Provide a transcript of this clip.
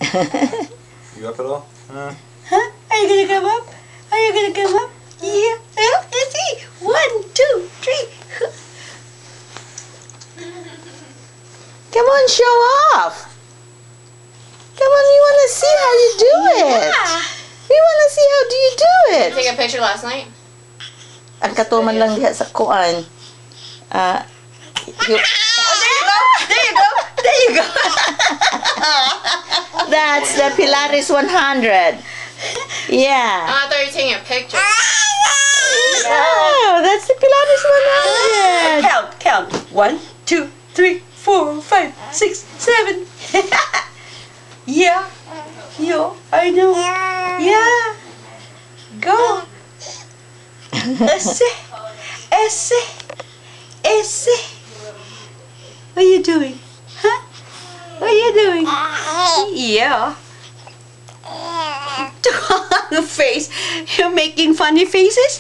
You up at all? Huh? Are you gonna come up? Are you gonna come up? Yeah. Let's see. 1, 2, 3. Come on, show off. Come on, we want to see how you do it. We want to see how do you do it. Take a picture last night? Ang katuman lang diha sa kuan. There you go. There you go. There you go. That's the Pilates 100. Yeah. Oh, I thought you were taking a picture. Oh, that's the Pilates 100. Count. 1, 2, 3, 4, 5, 6, 7. Yeah. Yo, I know. Yeah. Go. Esse. What are you doing? Huh? What are you doing? Yeah. Face. You're making funny faces?